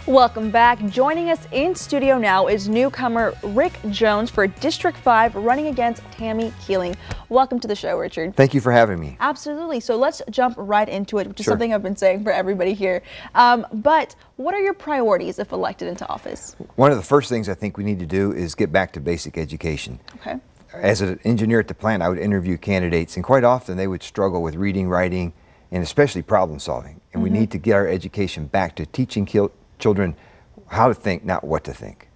Welcome back. Joining us in studio now is newcomer Rick Jones for District 5, running against Tammy Keeling. Welcome to the show, Richard. Thank you for having me. Absolutely. So let's jump right into it, which is something I've been saying for everybody here. But what are your priorities if elected into office? One of the first things I think we need to do is get back to basic education. Okay. As an engineer at the plant, I would interview candidates, and quite often they would struggle with reading, writing, and especially problem solving. And we need to get our education back to teaching children how to think, not what to think.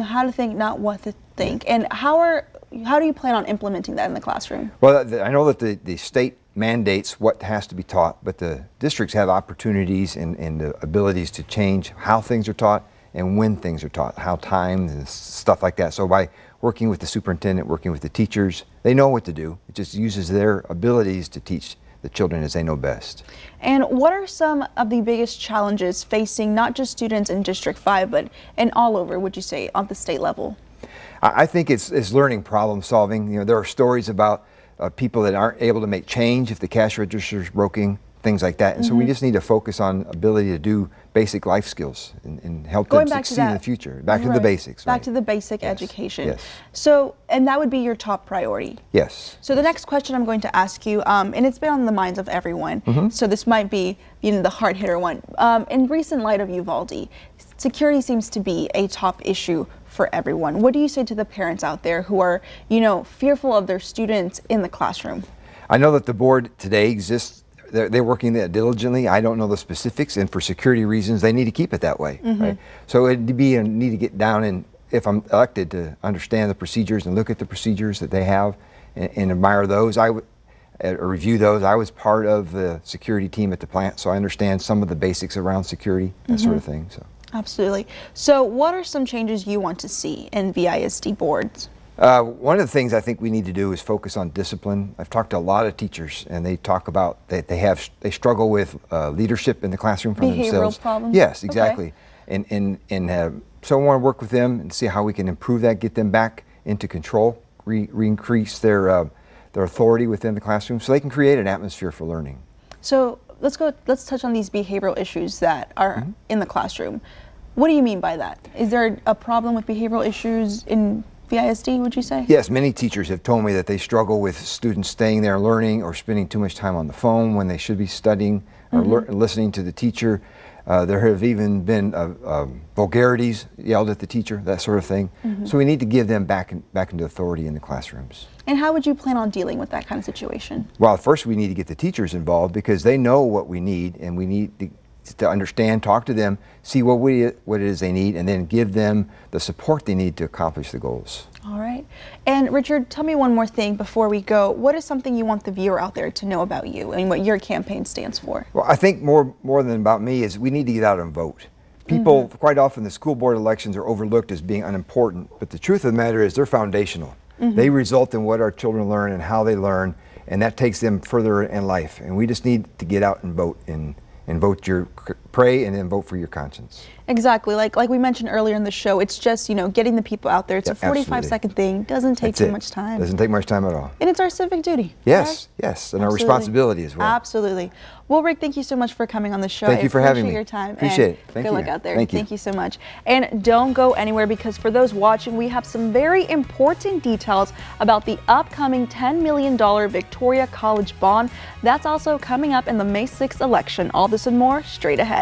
How to think, not what to think. And how do you plan on implementing that in the classroom? Well, I know that the state mandates what has to be taught, but the districts have opportunities and the abilities to change how things are taught and when things are taught, how timed and stuff like that. So by working with the superintendent, working with the teachers, they know what to do. It just uses their abilities to teach the children as they know best. And what are some of the biggest challenges facing not just students in District 5, but in all over, would you say, on the state level? I think it's learning problem solving. You know, there are stories about people that aren't able to make change if the cash register is broken, things like that. And so we just need to focus on ability to do basic life skills and help them succeed in the future. Back to the basics. Back to the basic education. Yes. So, and that would be your top priority. Yes. So the next question I'm going to ask you, and it's been on the minds of everyone, so this might be, the hard hitter one. In recent light of Uvalde, security seems to be a top issue for everyone. What do you say to the parents out there who are, fearful of their students in the classroom? I know that the board today exists. They're working that diligently. I don't know the specifics, and for security reasons, they need to keep it that way. Right? So it'd be a need to get down and, if I'm elected, to understand the procedures and look at the procedures that they have and admire those. I would review those. I was part of the security team at the plant, so I understand some of the basics around security, that sort of thing. So. Absolutely. So what are some changes you want to see in VISD boards? One of the things I think we need to do is focus on discipline. I've talked to a lot of teachers, and they talk about that they struggle with leadership in the classroom for themselves. Behavioral problems? Yes, exactly. Okay. So I want to work with them and see how we can improve that, get them back into control, increase their authority within the classroom, so they can create an atmosphere for learning. So let's touch on these behavioral issues that are in the classroom. What do you mean by that? Is there a problem with behavioral issues in VISD, would you say? Yes, many teachers have told me that they struggle with students staying there learning or spending too much time on the phone when they should be studying or listening to the teacher. There have even been vulgarities yelled at the teacher, that sort of thing. So we need to give them back into authority in the classrooms. And how would you plan on dealing with that kind of situation? Well, first we need to get the teachers involved, because they know what we need, and we need to understand, talk to them, see what it is they need, and then give them the support they need to accomplish the goals. All right. And Richard, tell me one more thing before we go. What is something you want the viewer out there to know about you and what your campaign stands for? Well, I think more than about me is we need to get out and vote. People, quite often the school board elections are overlooked as being unimportant, but the truth of the matter is they're foundational. They result in what our children learn and how they learn, and that takes them further in life. And we just need to get out and vote and pray and then vote for your conscience. Exactly. Like we mentioned earlier in the show, it's just, getting the people out there. It's a 45-second thing. Doesn't take too much time. Doesn't take much time at all. And it's our civic duty. Yes, yes, and our responsibility as well. Absolutely. Well, Rick, thank you so much for coming on the show. Thank you for having me. Your time. Appreciate it. Thank you. Good luck out there. Thank you so much. And don't go anywhere, because for those watching, we have some very important details about the upcoming $10 million Victoria College bond. That's also coming up in the May 6th election. All this and more straight ahead.